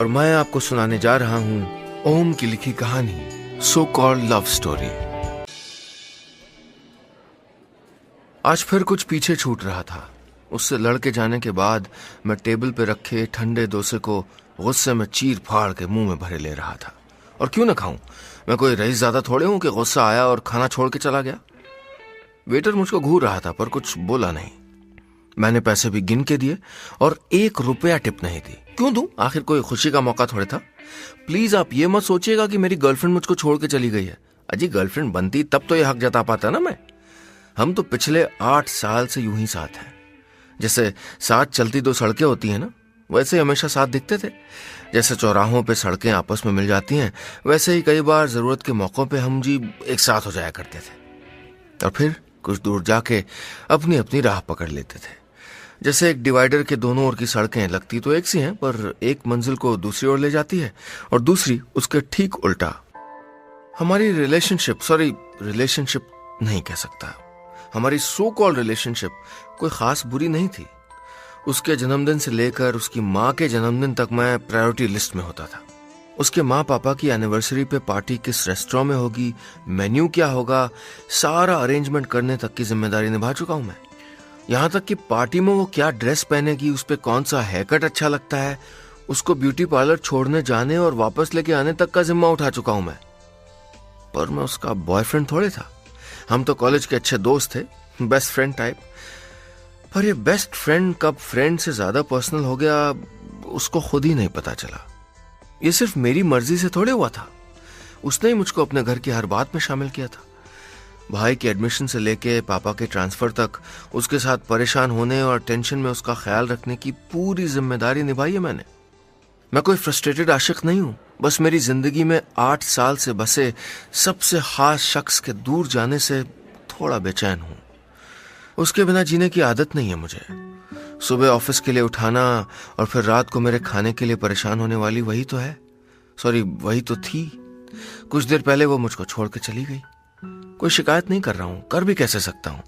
और मैं आपको सुनाने जा रहा हूं ओम की लिखी कहानी सो कॉल्ड लव स्टोरी। आज फिर कुछ पीछे छूट रहा था। उससे लड़के जाने के बाद मैं टेबल पे रखे ठंडे डोसे को गुस्से में चीर फाड़ के मुंह में भरे ले रहा था। और क्यों ना खाऊं, मैं कोई रईस ज्यादा थोड़े हूं कि गुस्सा आया और खाना छोड़ के चला गया। वेटर मुझको घूर रहा था पर कुछ बोला नहीं। मैंने पैसे भी गिन के दिए और 1 रुपया टिप नहीं दी। क्यों दूं, आखिर कोई खुशी का मौका थोड़े था। प्लीज आप ये मत सोचिएगा कि मेरी गर्लफ्रेंड मुझको छोड़ के चली गई है। अजी गर्लफ्रेंड बनती तब तो ये हक जता पाता ना मैं। हम तो पिछले 8 साल से यूं ही साथ हैं। जैसे साथ चलती 2 सड़कें होती हैं ना, वैसे ही हमेशा साथ दिखते थे। जैसे चौराहों पे सड़कें आपस में मिल जाती हैं, वैसे ही कई बार जरूरत के मौकों पे हम जी एक साथ हो जाया करते थे और फिर कुछ दूर जाके अपनी अपनी राह पकड़ लेते थे। जैसे एक डिवाइडर के दोनों ओर की सड़कें लगती तो एक सी हैं, पर एक मंजिल को दूसरी ओर ले जाती है और दूसरी उसके ठीक उल्टा। हमारी रिलेशनशिप नहीं कह सकता, हमारी सो कॉल्ड रिलेशनशिप कोई खास बुरी नहीं थी। उसके जन्मदिन से लेकर उसकी माँ के जन्मदिन तक मैं प्रायोरिटी लिस्ट में होता था। उसके माँ पापा की एनिवर्सरी पे पार्टी किस रेस्टोरेंट में होगी, मेन्यू क्या होगा, सारा अरेंजमेंट करने तक की जिम्मेदारी निभा चुका हूं मैं। यहाँ तक कि पार्टी में वो क्या ड्रेस पहनेगी, उस पे कौन सा हेयर कट अच्छा लगता है, उसको ब्यूटी पार्लर छोड़ने जाने और वापस लेके आने तक का जिम्मा उठा चुका हूं मैं। पर मैं उसका बॉयफ्रेंड थोड़े था। हम तो कॉलेज के अच्छे दोस्त थे, बेस्ट फ्रेंड टाइप। पर ये बेस्ट फ्रेंड कब फ्रेंड से ज्यादा पर्सनल हो गया, उसको खुद ही नहीं पता चला। ये सिर्फ मेरी मर्जी से थोड़े हुआ था। उसने ही मुझको अपने घर की हर बात में शामिल किया था। भाई के एडमिशन से लेके पापा के ट्रांसफर तक उसके साथ परेशान होने और टेंशन में उसका ख्याल रखने की पूरी जिम्मेदारी निभाई है मैंने। मैं कोई फ्रस्ट्रेटेड आशिक नहीं हूं, बस मेरी जिंदगी में 8 साल से बसे सबसे खास शख्स के दूर जाने से थोड़ा बेचैन हूं। उसके बिना जीने की आदत नहीं है मुझे। सुबह ऑफिस के लिए उठाना और फिर रात को मेरे खाने के लिए परेशान होने वाली वही तो थी। कुछ देर पहले वो मुझको छोड़ के चली गई। कोई शिकायत नहीं कर रहा हूं, कर भी कैसे सकता हूं।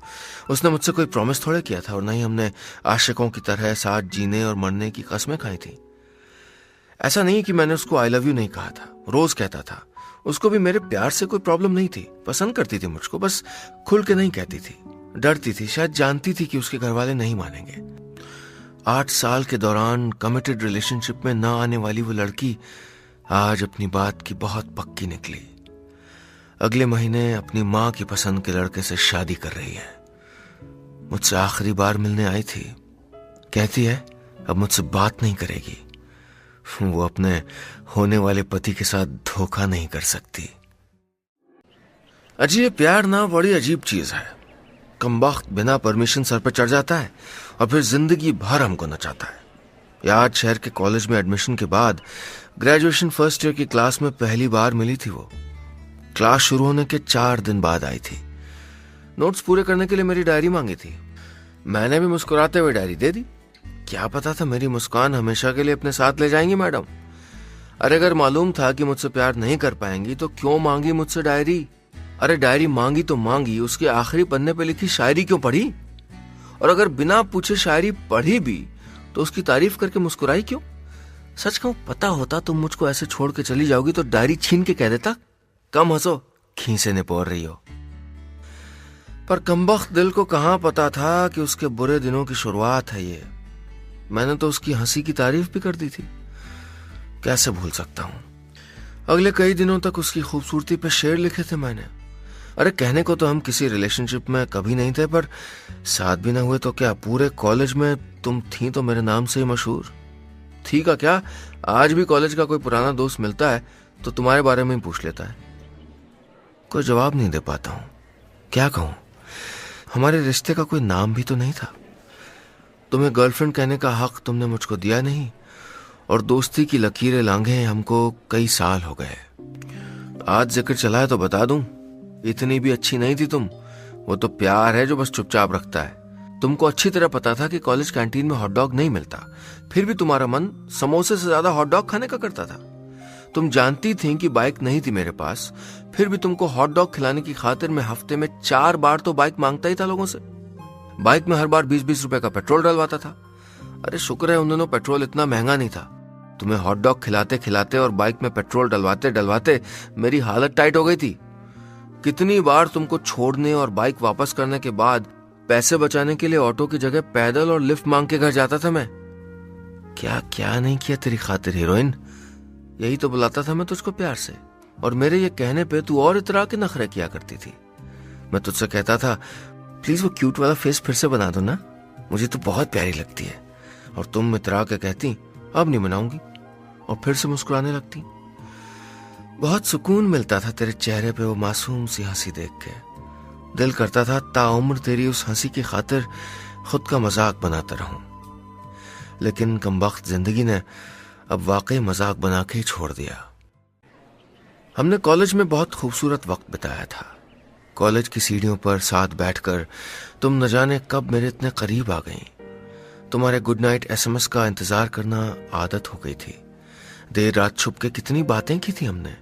उसने मुझसे कोई प्रॉमिस थोड़े किया था और नहीं हमने आशिकों की तरह साथ जीने और मरने की कस्में खाई थी। ऐसा नहीं कि मैंने उसको आई लव यू नहीं कहा था, रोज कहता था। उसको भी मेरे प्यार से कोई प्रॉब्लम नहीं थी, पसंद करती थी मुझको, बस खुल के नहीं कहती थी, डरती थी, शायद जानती थी कि उसके घर वाले नहीं मानेंगे। 8 साल के दौरान कमिटेड रिलेशनशिप में ना आने वाली वो लड़की आज अपनी बात की बहुत पक्की निकली। अगले महीने अपनी माँ की पसंद के लड़के से शादी कर रही है। मुझसे आखिरी बार मिलने आई थी। कहती है अब मुझसे बात नहीं करेगी। वो अपने होने वाले पति के साथ धोखा नहीं कर सकती। अजी ये प्यार ना बड़ी अजीब चीज है। कमबख्त बिना परमिशन सर पर चढ़ जाता है और फिर जिंदगी भर हमको नचाता है। याद शहर के कॉलेज में एडमिशन के बाद ग्रेजुएशन फर्स्ट ईयर की क्लास में पहली बार मिली थी वो। क्लास शुरू होने के 4 दिन बाद आई थी। नोट्स पूरे करने के लिए मेरी डायरी मांगी थी। मैंने भी मुस्कुराते हुए डायरी दे दी। क्या पता था मेरी मुस्कान हमेशा के लिए अपने साथ ले जाएंगी मैडम। अरे अगर मालूम था कि मुझसे प्यार नहीं कर पाएंगी तो क्यों मांगी मुझसे डायरी। अरे डायरी मांगी तो मांगी, उसके आखिरी पन्ने पे लिखी शायरी क्यों पढ़ी। और अगर बिना पूछे शायरी पढ़ी भी तो उसकी तारीफ करके मुस्कुराई क्यों। सच कहूं, पता होता तुम मुझको ऐसे छोड़ के चली जाओगी तो डायरी छीन के कह देता, कम हंसो, खीसे ने पोर रही हो। पर कमबख्त दिल को कहां पता था कि उसके बुरे दिनों की शुरुआत है ये। मैंने तो उसकी हंसी की तारीफ भी कर दी थी। कैसे भूल सकता हूं। अगले कई दिनों तक उसकी खूबसूरती पे शेर लिखे थे मैंने। अरे कहने को तो हम किसी रिलेशनशिप में कभी नहीं थे, पर साथ भी ना हुए तो क्या, पूरे कॉलेज में तुम थी तो मेरे नाम से ही मशहूर थी का क्या। आज भी कॉलेज का कोई पुराना दोस्त मिलता है तो तुम्हारे बारे में ही पूछ लेता है। कोई जवाब नहीं दे पाता हूं, क्या कहूं। हमारे रिश्ते का कोई नाम भी तो नहीं था। तुम्हें गर्लफ्रेंड कहने का हक तुमने मुझको दिया नहीं और दोस्ती की लकीरें लांघे हमको कई साल हो गए। आज जिक्र चला है तो बता दूं, इतनी भी अच्छी नहीं थी तुम। वो तो प्यार है जो बस चुपचाप रखता है। तुमको अच्छी तरह पता था कि कॉलेज कैंटीन में हॉट डॉग नहीं मिलता, फिर भी तुम्हारा मन समोसे से ज्यादा हॉट डॉग खाने का करता था। तुम जानती थी कि बाइक नहीं थी मेरे पास, फिर भी तुमको हॉट डॉग खिलाने की खातिर मैं हफ्ते में 4 बार तो बाइक मांगता ही था लोगों से। बाइक में हर बार 20-20 रुपए का पेट्रोल डलवाता था। अरे शुक्र है उन दिनों पेट्रोल इतना महंगा नहीं था, तुम्हें हॉट डॉग खिलाते खिलाते और बाइक में पेट्रोल डलवाते डलवाते मेरी हालत टाइट हो गई थी। कितनी बार तुमको छोड़ने और बाइक वापस करने के बाद पैसे बचाने के लिए ऑटो की जगह पैदल और लिफ्ट मांग के घर जाता था मैं। क्या क्या नहीं किया तेरी खातिर हीरोइन। यही तो बुलाता था मैं तुझको प्यार से, और मेरे ये कहने पे तू और इतरा के नखरे किया करती थी। मैं तुझसे कहता था प्लीज वो क्यूट वाला फेस फिर से बना दो ना, मुझे तो बहुत प्यारी लगती है। और तुम इतरा के कहती अब नहीं बनाऊंगी, और फिर से मुस्कुराने लगती। बहुत सुकून मिलता था तेरे चेहरे पे वो मासूम सी हंसी देख के। दिल करता था ताउम्र तेरी उस हंसी की खातिर खुद का मजाक बनाता रहूं, लेकिन कमबख्त जिंदगी ने अब वाकई मजाक बना के ही छोड़ दिया। हमने कॉलेज में बहुत खूबसूरत वक्त बिताया था। कॉलेज की सीढ़ियों पर साथ बैठकर तुम न जाने कब मेरे इतने करीब आ गई। तुम्हारे गुड नाइट एसएमएस का इंतजार करना आदत हो गई थी। देर रात छुप के कितनी बातें की थी हमने।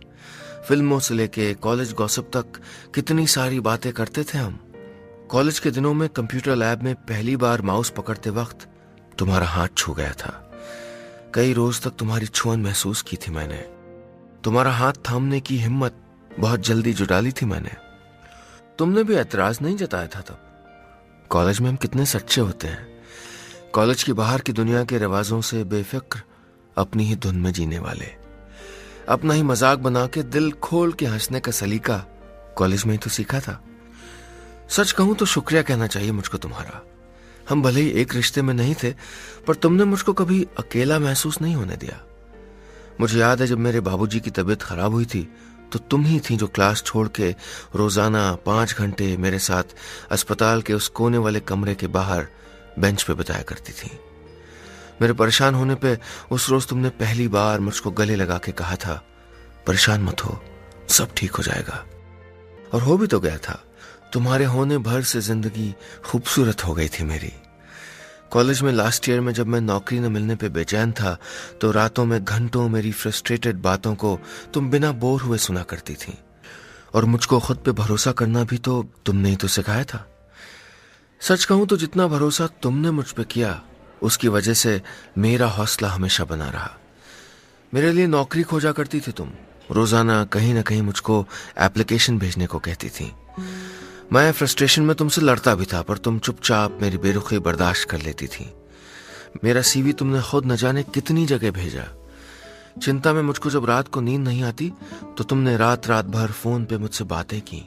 फिल्मों से लेके कॉलेज गॉसिप तक कितनी सारी बातें करते थे हम। कॉलेज के दिनों में कंप्यूटर लैब में पहली बार माउस पकड़ते वक्त तुम्हारा हाथ छू गया था। कई रोज तक तुम्हारी छुअन महसूस की थी मैंने। तुम्हारा हाथ थामने की हिम्मत बहुत जल्दी जुटा ली थी मैंने। तुमने भी ऐतराज नहीं जताया था तब। कॉलेज में हम कितने सच्चे होते हैं। कॉलेज की बाहर की दुनिया के रिवाजों से बेफिक्र, अपनी ही धुन में जीने वाले। अपना ही मजाक बना के दिल खोल के हंसने का सलीका कॉलेज में ही तो सीखा था। सच कहूं तो शुक्रिया कहना चाहिए मुझको तुम्हारा। हम भले ही एक रिश्ते में नहीं थे, पर तुमने मुझको कभी अकेला महसूस नहीं होने दिया। मुझे याद है जब मेरे बाबूजी की तबीयत खराब हुई थी तो तुम ही थी जो क्लास छोड़ के रोजाना 5 घंटे मेरे साथ अस्पताल के उस कोने वाले कमरे के बाहर बेंच पे बिताया करती थी। मेरे परेशान होने पे उस रोज तुमने पहली बार मुझको गले लगा के कहा था परेशान मत हो, सब ठीक हो जाएगा। और हो भी तो गया था। तुम्हारे होने भर से जिंदगी खूबसूरत हो गई थी मेरी। कॉलेज में लास्ट ईयर में जब मैं नौकरी न मिलने पे बेचैन था तो रातों में घंटों मेरी फ्रस्ट्रेटेड बातों को तुम बिना बोर हुए सुना करती थी। और मुझको खुद पे भरोसा करना भी तो तुमने ही तो सिखाया था। सच कहूं तो जितना भरोसा तुमने मुझ पे किया उसकी वजह से मेरा हौसला हमेशा बना रहा। मेरे लिए नौकरी खोजा करती थी तुम। रोजाना कहीं ना कहीं मुझको एप्लीकेशन भेजने को कहती थी। मैं फ्रस्ट्रेशन में तुमसे लड़ता भी था, पर तुम चुपचाप मेरी बेरुखी बर्दाश्त कर लेती थी। मेरा सीवी तुमने खुद न जाने कितनी जगह भेजा। चिंता में मुझको जब रात को नींद नहीं आती तो तुमने रात रात भर फोन पे मुझसे बातें की।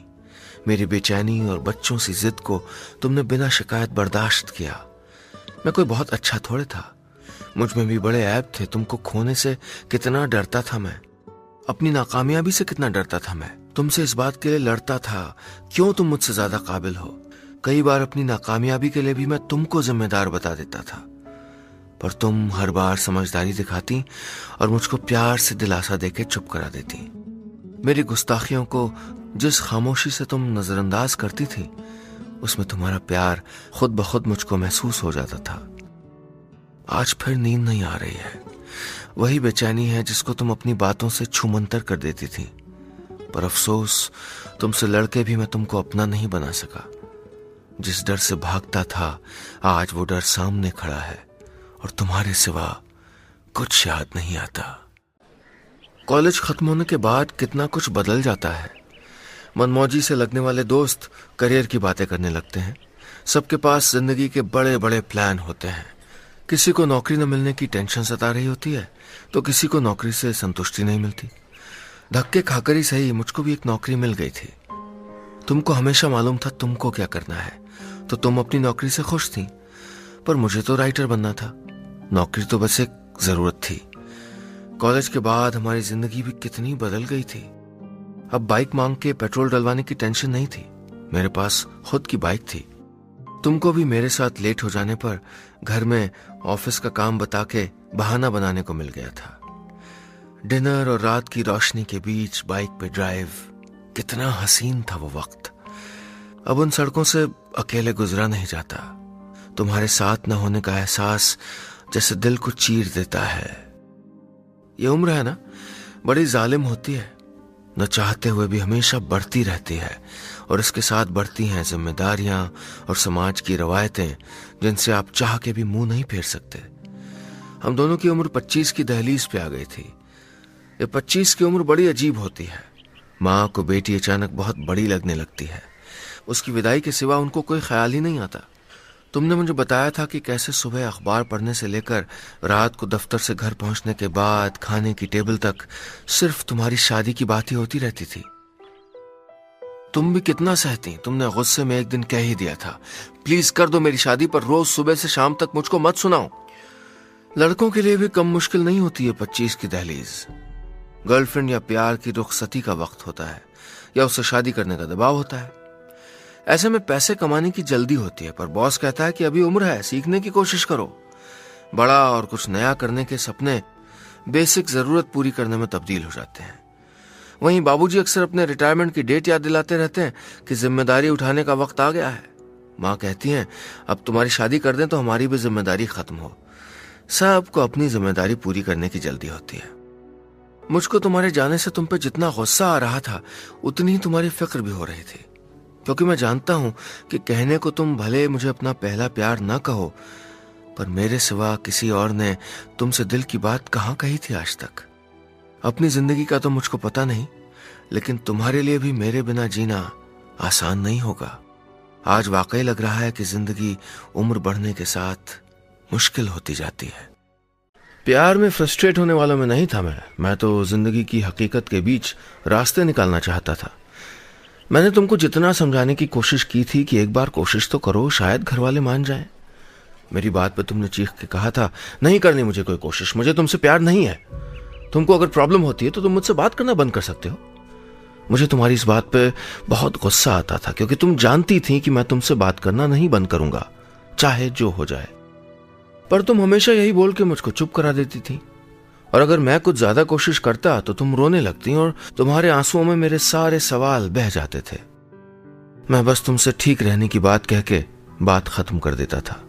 मेरी बेचैनी और बच्चों सी जिद को तुमने बिना शिकायत बर्दाश्त किया। मैं कोई बहुत अच्छा थोड़े था, मुझ में भी बड़े ऐब थे। तुमको खोने से कितना डरता था मैं, अपनी नाकामयाबी से कितना डरता था मैं। तुमसे इस बात के लिए लड़ता था क्यों तुम मुझसे ज्यादा काबिल हो। कई बार अपनी नाकामयाबी के लिए भी मैं तुमको जिम्मेदार बता देता था, पर तुम हर बार समझदारी दिखाती और मुझको प्यार से दिलासा देके चुप करा देती। मेरी गुस्ताखियों को जिस खामोशी से तुम नजरअंदाज करती थी उसमें तुम्हारा प्यार खुद ब खुद मुझको महसूस हो जाता था। आज फिर नींद नहीं आ रही है। वही बेचैनी है जिसको तुम अपनी बातों से छूमंतर कर देती थी, पर अफसोस तुमसे लड़के भी मैं तुमको अपना नहीं बना सका। जिस डर से भागता था आज वो डर सामने खड़ा है और तुम्हारे सिवा कुछ याद नहीं आता। कॉलेज खत्म होने के बाद कितना कुछ बदल जाता है। मनमौजी से लगने वाले दोस्त करियर की बातें करने लगते हैं। सबके पास जिंदगी के बड़े बड़े प्लान होते हैं। किसी को नौकरी न मिलने की टेंशन सता रही होती है तो किसी को नौकरी से संतुष्टि नहीं मिलती। धक्के खाकर ही सही मुझको भी एक नौकरी मिल गई थी। तुमको हमेशा मालूम था तुमको क्या करना है, तो तुम अपनी नौकरी से खुश थी, पर मुझे तो राइटर बनना था। नौकरी तो बस एक जरूरत थी। कॉलेज के बाद हमारी जिंदगी भी कितनी बदल गई थी। अब बाइक मांग के पेट्रोल डलवाने की टेंशन नहीं थी, मेरे पास खुद की बाइक थी। तुमको भी मेरे साथ लेट हो जाने पर घर में ऑफिस का काम बता के बहाना बनाने को मिल गया था। डिनर और रात की रोशनी के बीच बाइक पे ड्राइव, कितना हसीन था वो वक्त। अब उन सड़कों से अकेले गुजरा नहीं जाता। तुम्हारे साथ न होने का एहसास जैसे दिल को चीर देता है। ये उम्र है ना, बड़ी जालिम होती है, न चाहते हुए भी हमेशा बढ़ती रहती है, और इसके साथ बढ़ती हैं जिम्मेदारियां और समाज की रवायतें जिनसे आप चाह के भी मुंह नहीं फेर सकते। हम दोनों की उम्र 25 की दहलीज पे आ गई थी। ये 25 की उम्र बड़ी अजीब होती है। माँ को बेटी अचानक बहुत बड़ी लगने लगती है। उसकी विदाई के सिवा उनको कोई ख्याल ही नहीं आता। तुमने मुझे बताया था कि कैसे सुबह अखबार पढ़ने से लेकर रात को दफ्तर से घर पहुंचने के बाद खाने की टेबल तक सिर्फ तुम्हारी शादी की बात ही होती रहती थी। तुम भी कितना सहती। तुमने गुस्से में एक दिन कह ही दिया था, प्लीज कर दो मेरी शादी, पर रोज सुबह से शाम तक मुझको मत सुनाओ। लड़कों के लिए भी कम मुश्किल नहीं होती है 25 की दहलीज। गर्लफ्रेंड या प्यार की रुखसती का वक्त होता है, या उससे शादी करने का दबाव होता है। ऐसे में पैसे कमाने की जल्दी होती है, पर बॉस कहता है कि अभी उम्र है, सीखने की कोशिश करो। बड़ा और कुछ नया करने के सपने बेसिक जरूरत पूरी करने में तब्दील हो जाते हैं। वहीं बाबूजी अक्सर अपने रिटायरमेंट की डेट याद दिलाते रहते हैं कि जिम्मेदारी उठाने का वक्त आ गया है। माँ कहती हैं, अब तुम्हारी शादी कर दें तो हमारी भी जिम्मेदारी खत्म हो। सबको अपनी जिम्मेदारी पूरी करने की जल्दी होती है। मुझको तुम्हारे जाने से तुम पे जितना गुस्सा आ रहा था, उतनी ही तुम्हारी फिक्र भी हो रही थी, क्योंकि मैं जानता हूं कि कहने को तुम भले मुझे अपना पहला प्यार न कहो, पर मेरे सिवा किसी और ने तुमसे दिल की बात कहाँ कही थी आज तक। अपनी जिंदगी का तो मुझको पता नहीं, लेकिन तुम्हारे लिए भी मेरे बिना जीना आसान नहीं होगा। आज वाकई लग रहा है कि जिंदगी उम्र बढ़ने के साथ मुश्किल होती जाती है। प्यार में फ्रस्ट्रेट होने वाला मैं नहीं था। मैं तो जिंदगी की हकीकत के बीच रास्ते निकालना चाहता था। मैंने तुमको जितना समझाने की कोशिश की थी कि एक बार कोशिश तो करो, शायद घर वाले मान जाएं। मेरी बात पे तुमने चीख के कहा था, नहीं करनी मुझे कोई कोशिश, मुझे तुमसे प्यार नहीं है। तुमको अगर प्रॉब्लम होती है तो तुम मुझसे बात करना बंद कर सकते हो। मुझे तुम्हारी इस बात पे बहुत गुस्सा आता था, क्योंकि तुम जानती थी कि मैं तुमसे बात करना नहीं बंद करूंगा, चाहे जो हो जाए। पर तुम हमेशा यही बोल के मुझको चुप करा देती थी, और अगर मैं कुछ ज्यादा कोशिश करता तो तुम रोने लगती और तुम्हारे आंसुओं में मेरे सारे सवाल बह जाते थे। मैं बस तुमसे ठीक रहने की बात कह के बात खत्म कर देता था।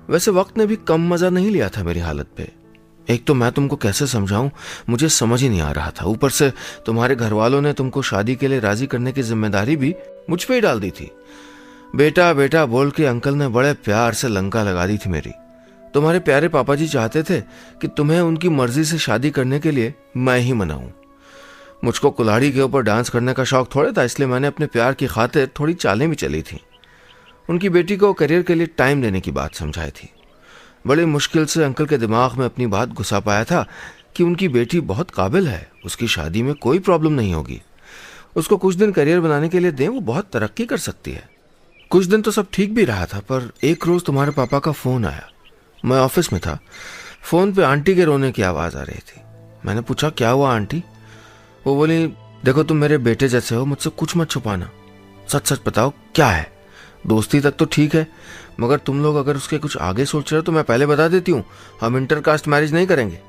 वैसे वक्त ने भी कम मजा नहीं लिया था मेरी हालत पे। एक तो मैं तुमको कैसे समझाऊं, मुझे समझ ही नहीं आ रहा था। ऊपर से तुम्हारे घर वालों ने तुमको शादी के लिए राजी करने की जिम्मेदारी भी मुझ पे ही डाल दी थी। बेटा बेटा बोल के अंकल ने बड़े प्यार से लंका लगा दी थी मेरी। तुम्हारे प्यारे पापा जी चाहते थे कि तुम्हें उनकी मर्जी से शादी करने के लिए मैं ही मनाऊं। मुझको कुल्हाड़ी के ऊपर डांस करने का शौक थोड़ा था, इसलिए मैंने अपने प्यार की खातिर थोड़ी चालें भी चली थी। उनकी बेटी को करियर के लिए टाइम देने की बात समझाई थी। बड़ी मुश्किल से अंकल के दिमाग में अपनी बात घुसा पाया था कि उनकी बेटी बहुत काबिल है, उसकी शादी में कोई प्रॉब्लम नहीं होगी। उसको कुछ दिन करियर बनाने के लिए दें, वो बहुत तरक्की कर सकती है। कुछ दिन तो सब ठीक भी रहा था, पर एक रोज तुम्हारे पापा का फोन आया। मैं ऑफिस में था। फोन पे आंटी के रोने की आवाज आ रही थी। मैंने पूछा, क्या हुआ आंटी? वो बोली, देखो तुम मेरे बेटे जैसे हो, मुझसे कुछ मत छुपाना, सच सच बताओ क्या है। दोस्ती तक तो ठीक है, मगर तुम लोग अगर उसके कुछ आगे सोच रहे हो तो मैं पहले बता देती हूँ, हम इंटरकास्ट मैरिज नहीं करेंगे।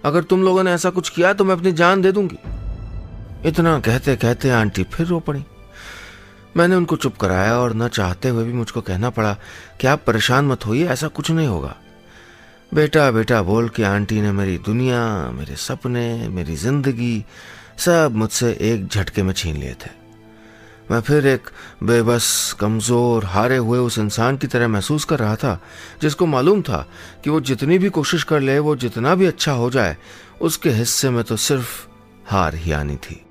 अगर तुम लोगों ने ऐसा कुछ किया तो मैं अपनी जान दे दूंगी। इतना कहते कहते आंटी फिर रो पड़ी। मैंने उनको चुप कराया और न चाहते हुए भी मुझको कहना पड़ा कि आप परेशान मत होइए, ऐसा कुछ नहीं होगा। बेटा बेटा बोल के आंटी ने मेरी दुनिया, मेरे सपने, मेरी जिंदगी सब मुझसे एक झटके में छीन लिए थे। मैं फिर एक बेबस, कमजोर, हारे हुए उस इंसान की तरह महसूस कर रहा था जिसको मालूम था कि वो जितनी भी कोशिश कर ले, वो जितना भी अच्छा हो जाए, उसके हिस्से में तो सिर्फ हार ही आनी थी।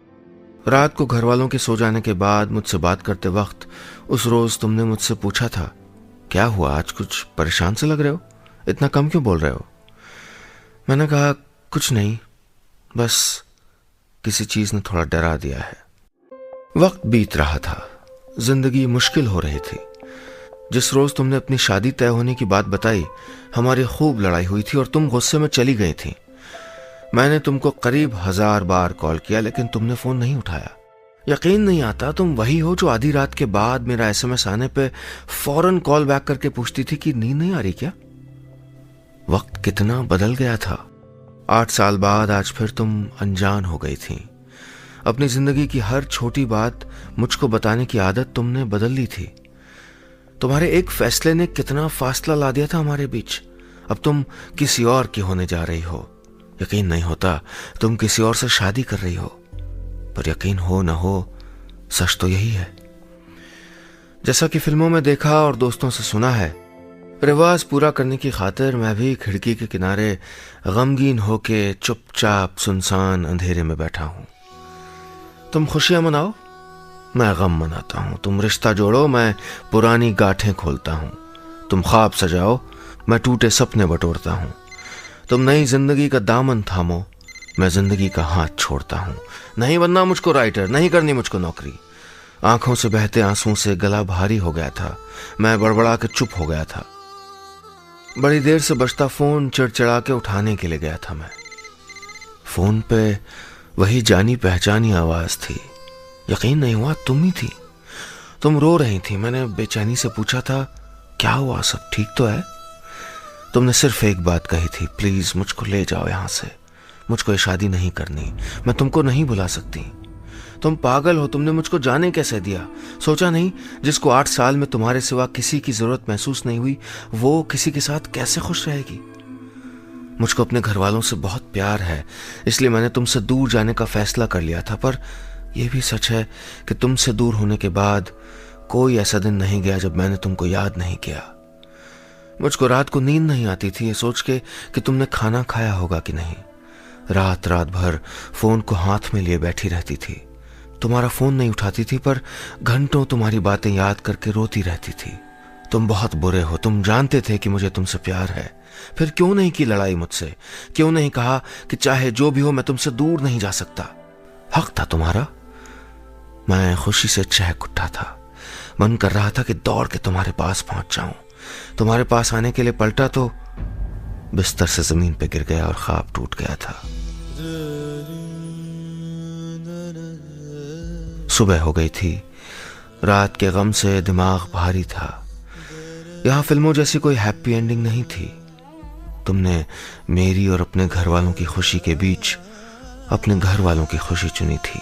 रात को घर वालों के सो जाने के बाद मुझसे बात करते वक्त उस रोज तुमने मुझसे पूछा था, क्या हुआ, आज कुछ परेशान से लग रहे हो, इतना कम क्यों बोल रहे हो? मैंने कहा, कुछ नहीं, बस किसी चीज ने थोड़ा डरा दिया है। वक्त बीत रहा था, जिंदगी मुश्किल हो रही थी। जिस रोज तुमने अपनी शादी तय होने की बात बताई, हमारी खूब लड़ाई हुई थी और तुम गुस्से में चली गई थी। मैंने तुमको करीब 1000 बार कॉल किया, लेकिन तुमने फोन नहीं उठाया। यकीन नहीं आता, तुम वही हो जो आधी रात के बाद मेरा एसएमएस आने पे फौरन कॉल बैक करके पूछती थी कि नींद नहीं आ रही क्या। वक्त कितना बदल गया था। 8 साल बाद आज फिर तुम अनजान हो गई थी। अपनी जिंदगी की हर छोटी बात मुझको बताने की आदत तुमने बदल ली थी। तुम्हारे एक फैसले ने कितना फासला ला दिया था हमारे बीच। अब तुम किसी और की होने जा रही हो। यकीन नहीं होता, तुम किसी और से शादी कर रही हो। पर यकीन हो न हो, सच तो यही है। जैसा कि फिल्मों में देखा और दोस्तों से सुना है, रिवाज पूरा करने की खातिर मैं भी खिड़की के किनारे गमगीन होके चुपचाप सुनसान अंधेरे में बैठा हूं। तुम खुशियां मनाओ, मैं गम मनाता हूं। तुम रिश्ता जोड़ो, मैं पुरानी गांठें खोलता हूं। तुम ख्वाब सजाओ, मैं टूटे सपने बटोरता हूं। तुम नई जिंदगी का दामन थामो, मैं जिंदगी का हाथ छोड़ता हूं। नहीं बनना मुझको राइटर, नहीं करनी मुझको नौकरी। आंखों से बहते आंसुओं से गला भारी हो गया था, मैं बड़बड़ा के चुप हो गया था। बड़ी देर से बजता फोन चिड़चिड़ा के उठाने के लिए गया था मैं। फोन पे वही जानी पहचानी आवाज थी। यकीन नहीं हुआ तुम ही थी। तुम रो रही थी। मैंने बेचैनी से पूछा था, क्या हुआ, सब ठीक तो है? तुमने सिर्फ एक बात कही थी, प्लीज मुझको ले जाओ यहां से। मुझको ये शादी नहीं करनी, मैं तुमको नहीं बुला सकती। तुम पागल हो, तुमने मुझको जाने कैसे दिया? सोचा नहीं, जिसको 8 साल में तुम्हारे सिवा किसी की जरूरत महसूस नहीं हुई, वो किसी के साथ कैसे खुश रहेगी? मुझको अपने घर वालों से बहुत प्यार है, इसलिए मैंने तुमसे दूर जाने का फैसला कर लिया था। पर यह भी सच है कि तुमसे दूर होने के बाद कोई ऐसा दिन नहीं गया जब मैंने तुमको याद नहीं किया। मुझको रात को नींद नहीं आती थी ये सोच के कि तुमने खाना खाया होगा कि नहीं। रात रात भर फोन को हाथ में लिए बैठी रहती थी। तुम्हारा फोन नहीं उठाती थी, पर घंटों तुम्हारी बातें याद करके रोती रहती थी। तुम बहुत बुरे हो, तुम जानते थे कि मुझे तुमसे प्यार है, फिर क्यों नहीं की लड़ाई मुझसे? क्यों नहीं कहा कि चाहे जो भी हो मैं तुमसे दूर नहीं जा सकता? हक था तुम्हारा। मैं खुशी से चहक उठा था। मन कर रहा था कि दौड़ के तुम्हारे पास पहुंच जाऊं। तुम्हारे पास आने के लिए पलटा तो बिस्तर से जमीन पे गिर गया और ख्वाब टूट गया था। सुबह हो गई थी। रात के गम से दिमाग भारी था। यहां फिल्मों जैसी कोई हैप्पी एंडिंग नहीं थी। तुमने मेरी और अपने घर वालों की खुशी के बीच अपने घर वालों की खुशी चुनी थी।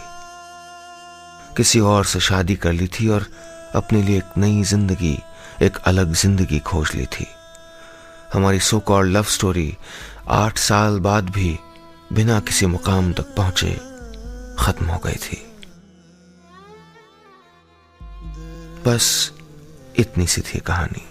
किसी और से शादी कर ली थी और अपने लिए एक नई जिंदगी, एक अलग जिंदगी खोज ली थी। हमारी सो कॉल्ड लव स्टोरी 8 साल बाद भी बिना किसी मुकाम तक पहुंचे खत्म हो गई थी। बस इतनी सी थी कहानी।